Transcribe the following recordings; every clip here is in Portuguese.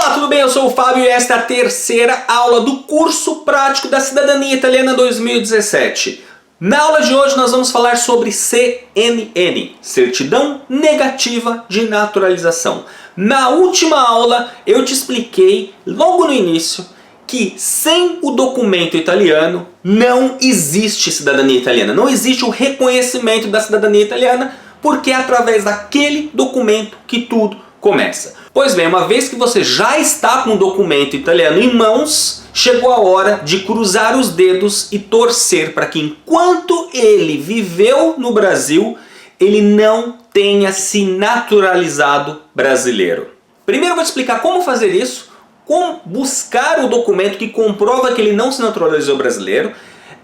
Olá, tudo bem? Eu sou o Fábio e esta é a terceira aula do curso prático da Cidadania Italiana 2017. Na aula de hoje nós vamos falar sobre CNN, Certidão Negativa de Naturalização. Na última aula eu te expliquei, logo no início, que sem o documento italiano não existe cidadania italiana. Não existe o reconhecimento da cidadania italiana, porque é através daquele documento que tudo começa. Pois bem, uma vez que você já está com o documento italiano em mãos, chegou a hora de cruzar os dedos e torcer para que enquanto ele viveu no Brasil, ele não tenha se naturalizado brasileiro. Primeiro eu vou te explicar como fazer isso, como buscar o documento que comprova que ele não se naturalizou brasileiro,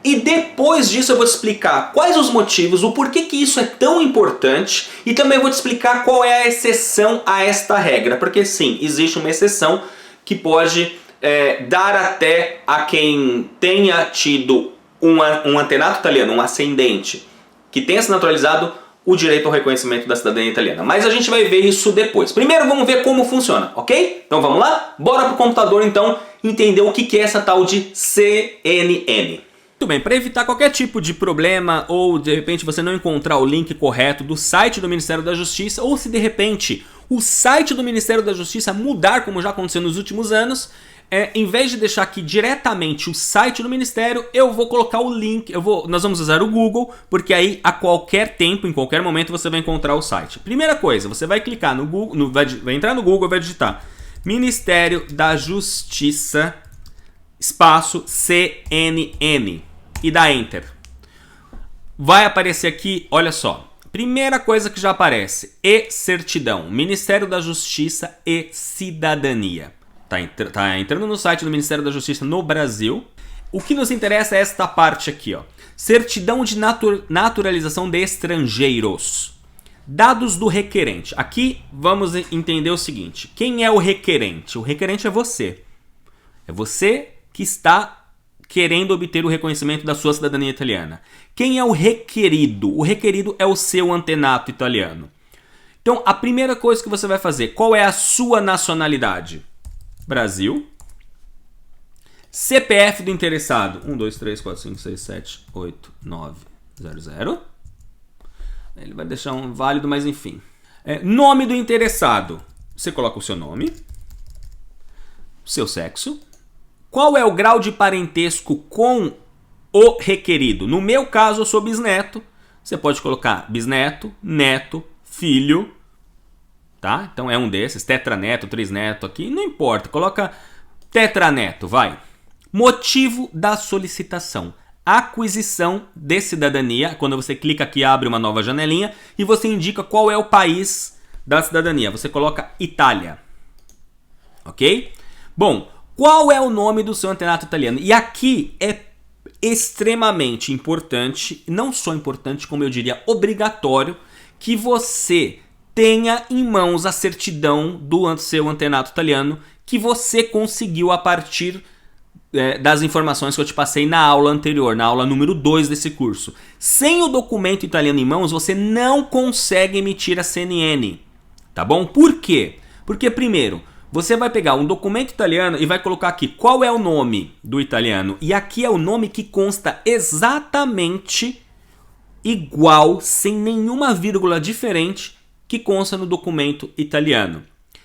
e depois disso eu vou te explicar quais os motivos, o porquê que isso é tão importante, e também vou te explicar qual é a exceção a esta regra, porque sim, existe uma exceção que pode dar até a quem tenha tido um antenato italiano, um ascendente, que tenha se naturalizado, o direito ao reconhecimento da cidadania italiana. Mas a gente vai ver isso depois. Primeiro vamos ver como funciona, ok? Então vamos lá? Bora pro computador então entender o que é essa tal de CNN. Muito bem, para evitar qualquer tipo de problema ou de repente você não encontrar o link correto do site do Ministério da Justiça, ou se de repente o site do Ministério da Justiça mudar, como já aconteceu nos últimos anos, em vez de deixar aqui diretamente o site do Ministério, eu vou colocar o link, nós vamos usar o Google, porque aí a qualquer tempo, em qualquer momento você vai encontrar o site. Primeira coisa, você vai clicar no Google, vai entrar no Google e vai digitar Ministério da Justiça, espaço CNN. E dá Enter. Vai aparecer aqui, olha só. Primeira coisa que já aparece, e-certidão, Ministério da Justiça e Cidadania. Tá entrando no site do Ministério da Justiça no Brasil. O que nos interessa é esta parte aqui, ó. Certidão de naturalização de estrangeiros. Dados do requerente. Aqui vamos entender o seguinte. Quem é o requerente? O requerente é você. É você que está querendo obter o reconhecimento da sua cidadania italiana. Quem é o requerido? O requerido é o seu antenato italiano. Então, a primeira coisa que você vai fazer, qual é a sua nacionalidade? Brasil. CPF do interessado, 1, 2, 3, 4, 5, 6, 7, 8, 9, 0, 0. Ele vai deixar um válido, mas enfim. Nome do interessado, você coloca o seu nome, seu sexo. Qual é o grau de parentesco com o requerido? No meu caso, eu sou bisneto. Você pode colocar bisneto, neto, filho. Tá? Então é um desses. Tetraneto, trisneto aqui. Não importa. Coloca tetraneto, vai. Motivo da solicitação. Aquisição de cidadania. Quando você clica aqui, abre uma nova janelinha. E você indica qual é o país da cidadania. Você coloca Itália. Ok? Bom, qual é o nome do seu antenato italiano? E aqui é extremamente importante, não só importante, como eu diria obrigatório, que você tenha em mãos a certidão do seu antenato italiano que você conseguiu a partir das informações que eu te passei na aula anterior, na aula número 2 desse curso. Sem o documento italiano em mãos, você não consegue emitir a CNN, tá bom? Por quê? Porque primeiro, você vai pegar um documento italiano e vai colocar aqui qual é o nome do italiano. E aqui é o nome que consta exatamente igual, sem nenhuma vírgula diferente, que consta no documento italiano.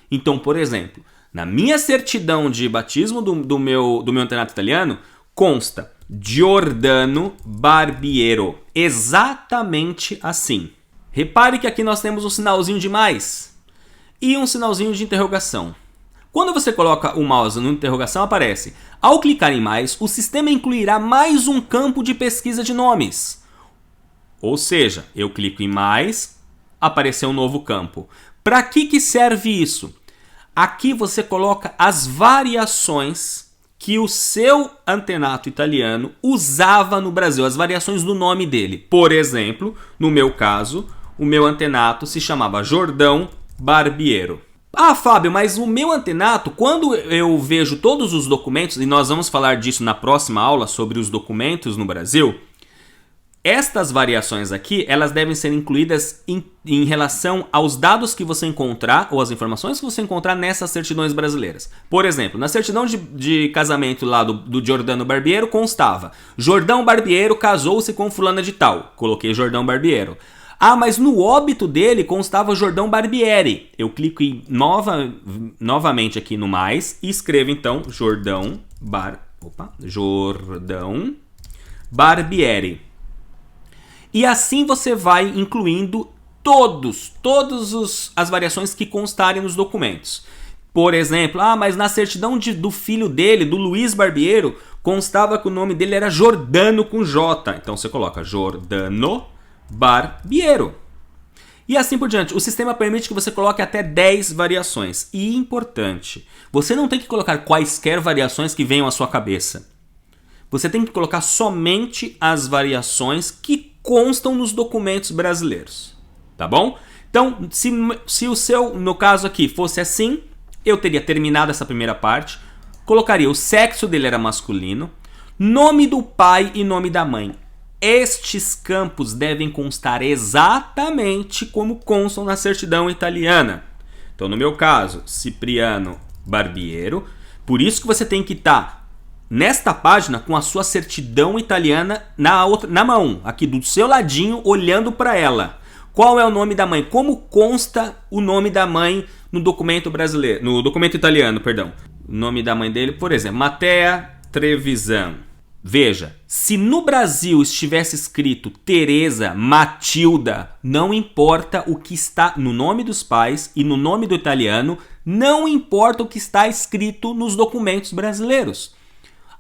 Então, por exemplo, na minha certidão de batismo do meu antenato italiano, consta Giordano Barbiero. Exatamente assim. Repare que aqui nós temos um sinalzinho de mais e um sinalzinho de interrogação. Quando você coloca o mouse na interrogação, aparece: ao clicar em mais, o sistema incluirá mais um campo de pesquisa de nomes. Ou seja, eu clico em mais, apareceu um novo campo. Para que serve isso? Aqui você coloca as variações que o seu antenato italiano usava no Brasil, as variações do nome dele. Por exemplo, no meu caso, o meu antenato se chamava Jordão Barbiero. Ah, Fábio, mas o meu antenato, quando eu vejo todos os documentos, e nós vamos falar disso na próxima aula sobre os documentos no Brasil, Estas variações aqui, elas devem ser incluídas em relação aos dados que você encontrar, ou as informações que você encontrar nessas certidões brasileiras. Por exemplo, na certidão de casamento lá do Jordano Barbiero constava: Jordão Barbiero casou-se com fulana de tal. Coloquei Jordão Barbiero. Ah, mas no óbito dele constava Jordão Barbieri. Eu clico novamente aqui no mais e escrevo então Jordão Barbieri. E assim você vai incluindo todas as variações que constarem nos documentos. Por exemplo, mas na certidão do filho dele, do Luiz Barbiero, constava que o nome dele era Jordano com J. Então você coloca Jordano Barbiero. E assim por diante. O sistema permite que você coloque até 10 variações. E importante, você não tem que colocar quaisquer variações que venham à sua cabeça. Você tem que colocar somente as variações que constam nos documentos brasileiros. Tá bom? Então, se o seu, no caso aqui, fosse assim, eu teria terminado essa primeira parte, colocaria o sexo dele era masculino, nome do pai e nome da mãe. Estes campos devem constar exatamente como constam na certidão italiana. Então, no meu caso, Cipriano Barbiero. Por isso que você tem que estar nesta página com a sua certidão italiana na mão, aqui do seu ladinho, olhando para ela. Qual é o nome da mãe? Como consta o nome da mãe no documento brasileiro, no documento italiano, perdão. O nome da mãe dele, por exemplo, Mattea Trevisan. Veja, se no Brasil estivesse escrito Teresa Matilda, não importa o que está no nome dos pais e no nome do italiano, não importa o que está escrito nos documentos brasileiros.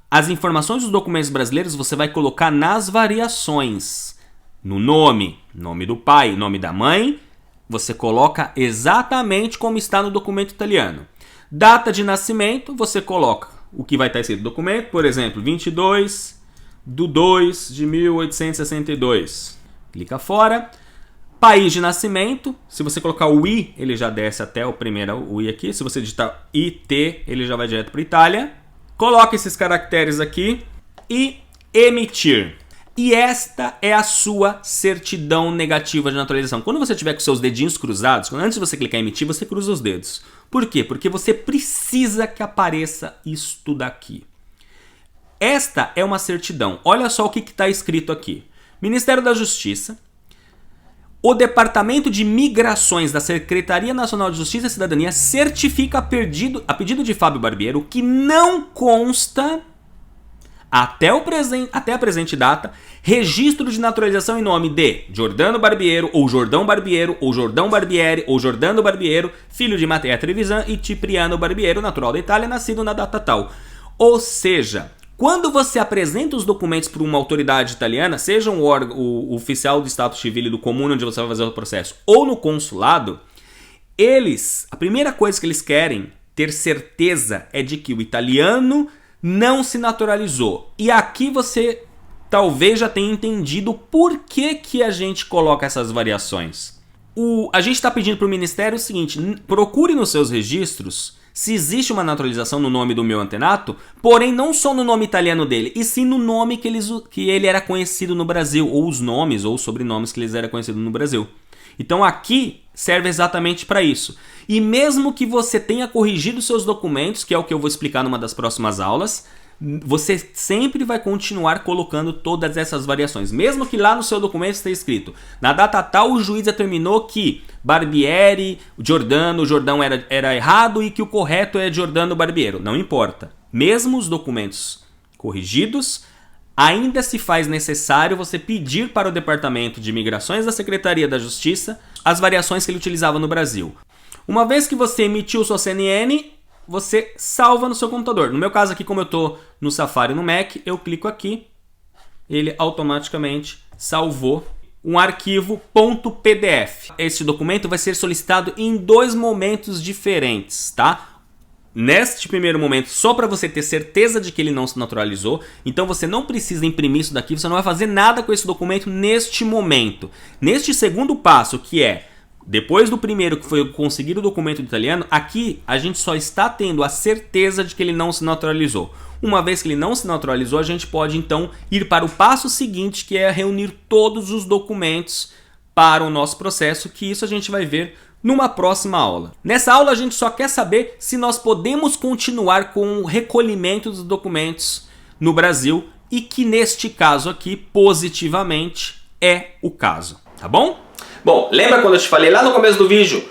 As informações dos documentos brasileiros você vai colocar nas variações. No nome do pai, nome da mãe, você coloca exatamente como está no documento italiano. Data de nascimento, você coloca o que vai estar escrito no documento, por exemplo, 22/2/1862. Clica fora. País de nascimento, se você colocar o I, ele já desce até o primeiro o I aqui. Se você digitar IT, ele já vai direto para Itália. Coloque esses caracteres aqui e emitir. E esta é a sua certidão negativa de naturalização. Quando você tiver com seus dedinhos cruzados, antes de você clicar em emitir, você cruza os dedos. Por quê? Porque você precisa que apareça isto daqui. Esta é uma certidão. Olha só o que está escrito aqui. Ministério da Justiça. O Departamento de Migrações da Secretaria Nacional de Justiça e Cidadania certifica a pedido de Fábio Barbiero que não consta, até a presente data, registro de naturalização em nome de Jordano Barbiero, ou Jordão Barbiero, ou Jordão Barbieri, ou Jordano Barbiero, filho de Mattea Trevisan e Cipriano Barbiero, natural da Itália, nascido na data tal. Ou seja, quando você apresenta os documentos para uma autoridade italiana, seja um órgão, o oficial do Stato Civile do comune onde você vai fazer o processo, ou no consulado, a primeira coisa que eles querem ter certeza é de que o italiano não se naturalizou. E aqui você talvez já tenha entendido por que a gente coloca essas variações. A gente está pedindo para o Ministério o seguinte: procure nos seus registros se existe uma naturalização no nome do meu antenato, porém não só no nome italiano dele, e sim no nome que ele era conhecido no Brasil, ou os nomes ou sobrenomes que eles eram conhecidos no Brasil. Então aqui serve exatamente para isso. E mesmo que você tenha corrigido seus documentos, que é o que eu vou explicar numa das próximas aulas, você sempre vai continuar colocando todas essas variações. Mesmo que lá no seu documento esteja escrito: na data tal o juiz determinou que Barbieri, Jordão era errado e que o correto é Jordano Barbiero. Não importa. Mesmo os documentos corrigidos, ainda se faz necessário você pedir para o Departamento de Imigrações da Secretaria da Justiça as variações que ele utilizava no Brasil. Uma vez que você emitiu sua CNN, você salva no seu computador. No meu caso aqui, como eu estou no Safari no Mac, eu clico aqui, ele automaticamente salvou um arquivo .pdf. Esse documento vai ser solicitado em 2 momentos diferentes, tá? Neste primeiro momento, só para você ter certeza de que ele não se naturalizou, então você não precisa imprimir isso daqui, você não vai fazer nada com esse documento neste momento. Neste segundo passo, que é Depois do primeiro, que foi conseguir o documento italiano, aqui a gente só está tendo a certeza de que ele não se naturalizou. Uma vez que ele não se naturalizou, a gente pode então ir para o passo seguinte, que é reunir todos os documentos para o nosso processo, que isso a gente vai ver numa próxima aula. Nessa aula a gente só quer saber se nós podemos continuar com o recolhimento dos documentos no Brasil e que neste caso aqui, positivamente, é o caso, tá bom? Bom, lembra quando eu te falei lá no começo do vídeo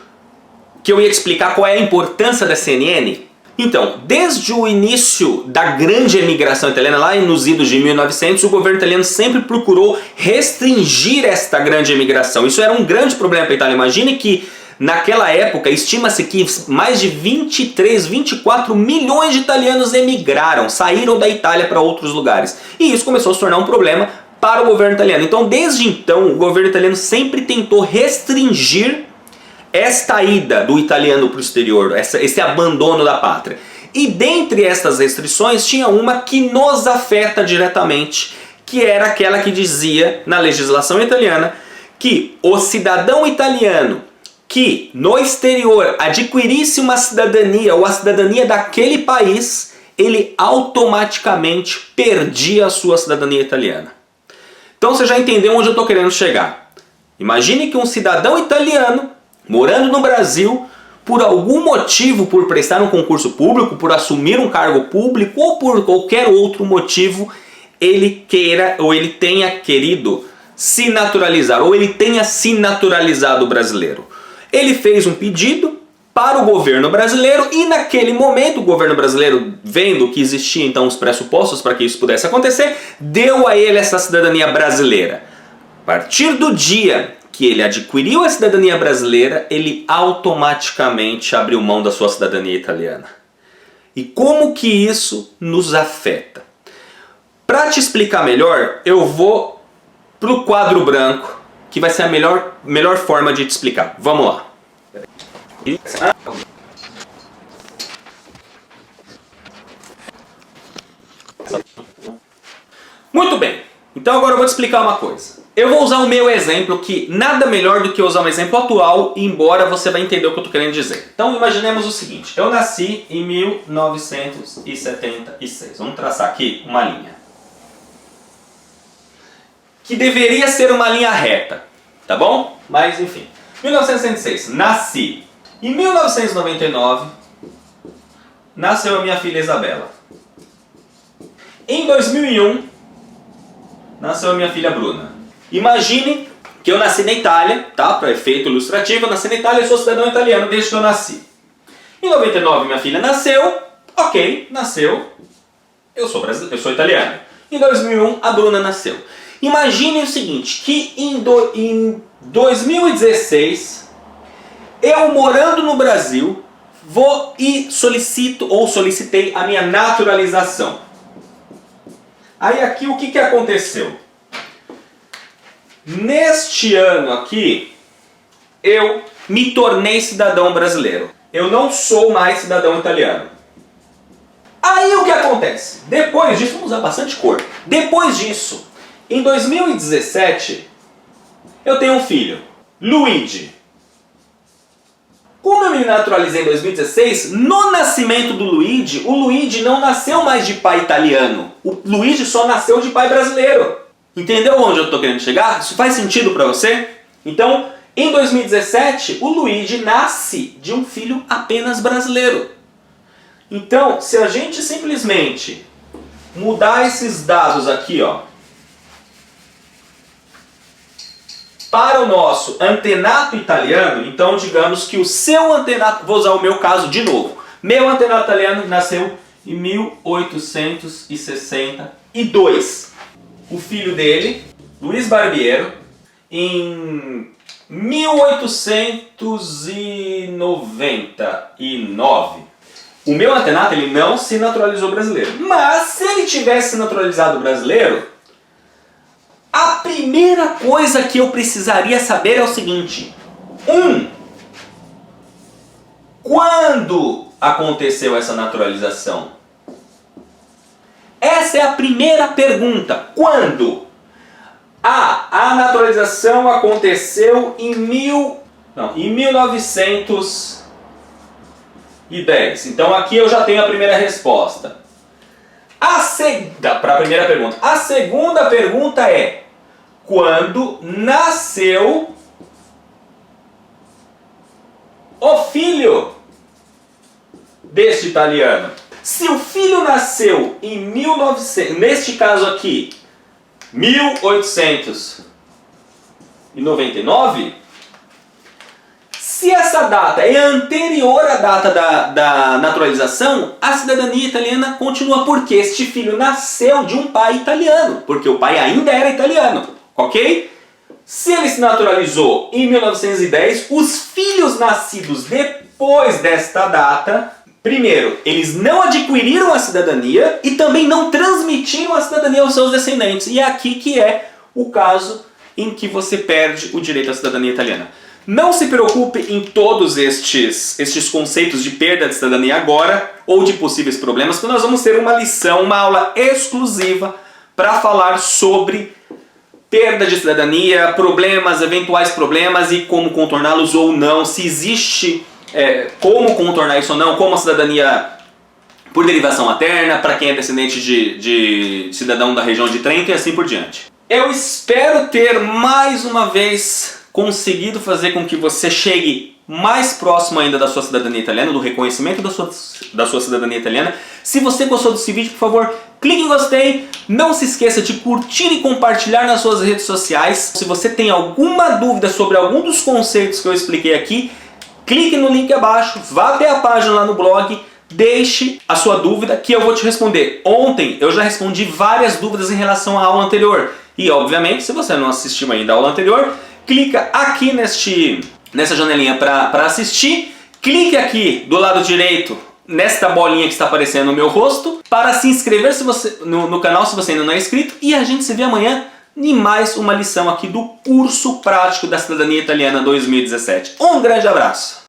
que eu ia explicar qual é a importância da CNN? Então, desde o início da grande emigração italiana, lá nos idos de 1900, o governo italiano sempre procurou restringir esta grande emigração. Isso era um grande problema para a Itália. Imagine que naquela época, estima-se que mais de 23, 24 milhões de italianos emigraram, saíram da Itália para outros lugares. E isso começou a se tornar um problema para o governo italiano. Então, desde então, o governo italiano sempre tentou restringir esta ida do italiano para o exterior, esse abandono da pátria. E dentre estas restrições, tinha uma que nos afeta diretamente, que era aquela que dizia, na legislação italiana, que o cidadão italiano que no exterior adquirisse uma cidadania ou a cidadania daquele país, ele automaticamente perdia a sua cidadania italiana. Então você já entendeu onde eu estou querendo chegar. Imagine que um cidadão italiano, morando no Brasil, por algum motivo, por prestar um concurso público, por assumir um cargo público ou por qualquer outro motivo, ele queira ou ele tenha querido se naturalizar ou ele tenha se naturalizado brasileiro. Ele fez um pedido para o governo brasileiro e naquele momento o governo brasileiro, vendo que existiam então os pressupostos para que isso pudesse acontecer, deu a ele essa cidadania brasileira. A partir do dia que ele adquiriu a cidadania brasileira, ele automaticamente abriu mão da sua cidadania italiana. E como que isso nos afeta? Para te explicar melhor, eu vou para o quadro branco, que vai ser a melhor forma de te explicar. Vamos lá. Muito bem, então agora eu vou te explicar uma coisa. Eu vou usar o meu exemplo, que nada melhor do que usar um exemplo atual, embora você vai entender o que eu estou querendo dizer. Então imaginemos o seguinte, eu nasci em 1976, vamos traçar aqui uma linha. Que deveria ser uma linha reta, tá bom? Mas enfim, 1966, nasci. Em 1999, nasceu a minha filha Isabela. Em 2001, nasceu a minha filha Bruna. Imagine que eu nasci na Itália, tá? Para efeito ilustrativo, eu nasci na Itália e sou cidadão italiano desde que eu nasci. Em 99 minha filha nasceu, ok, nasceu, eu sou italiano. Em 2001 a Bruna nasceu. Imagine o seguinte, que em 2016, eu morando no Brasil, vou e solicitei a minha naturalização. Aí aqui o que aconteceu? Neste ano aqui, eu me tornei cidadão brasileiro. Eu não sou mais cidadão italiano. Aí o que acontece? Depois disso, vamos usar bastante cor. Depois disso, em 2017, eu tenho um filho, Luigi. Como eu me naturalizei em 2016, no nascimento do Luigi, o Luigi não nasceu mais de pai italiano. O Luigi só nasceu de pai brasileiro. Entendeu onde eu estou querendo chegar? Isso faz sentido para você? Então, em 2017, o Luigi nasce de um filho apenas brasileiro. Então, se a gente simplesmente mudar esses dados aqui, ó, para o nosso antenato italiano, então digamos que o seu antenato, vou usar o meu caso de novo, meu antenato italiano nasceu em 1862. O filho dele, Luiz Barbiero, em 1899. O meu antenato ele não se naturalizou brasileiro. Mas se ele tivesse naturalizado brasileiro, a primeira coisa que eu precisaria saber é o seguinte. Quando aconteceu essa naturalização? Essa é a primeira pergunta. Quando? A naturalização aconteceu em Não, em 1910. Então aqui eu já tenho a primeira resposta. Para a primeira pergunta. A segunda pergunta é: quando nasceu o filho deste italiano? Se o filho nasceu em 1900, neste caso aqui, 1899, se essa data é anterior à data da naturalização, a cidadania italiana continua, porque este filho nasceu de um pai italiano, porque o pai ainda era italiano, ok? Se ele se naturalizou em 1910, os filhos nascidos depois desta data, primeiro, eles não adquiriram a cidadania e também não transmitiram a cidadania aos seus descendentes. E é aqui que é o caso em que você perde o direito à cidadania italiana. Não se preocupe em todos estes conceitos de perda de cidadania agora ou de possíveis problemas, porque nós vamos ter uma lição, uma aula exclusiva para falar sobre perda de cidadania, problemas, eventuais problemas e como contorná-los ou não, se existe como contornar isso ou não, como a cidadania por derivação materna, para quem é descendente de cidadão da região de Trento e assim por diante. Eu espero ter mais uma vez conseguido fazer com que você chegue mais próximo ainda da sua cidadania italiana, do reconhecimento da sua cidadania italiana. Se você gostou desse vídeo, por favor, clique em gostei. Não se esqueça de curtir e compartilhar nas suas redes sociais. Se você tem alguma dúvida sobre algum dos conceitos que eu expliquei aqui, clique no link abaixo, vá até a página lá no blog, deixe a sua dúvida que eu vou te responder. Ontem eu já respondi várias dúvidas em relação à aula anterior. E obviamente, se você não assistiu ainda a aula anterior, clica aqui nessa janelinha para assistir. Clique aqui do lado direito nesta bolinha que está aparecendo no meu rosto para se inscrever no canal se você ainda não é inscrito. E a gente se vê amanhã em mais uma lição aqui do curso prático da Cidadania Italiana 2017. Um grande abraço!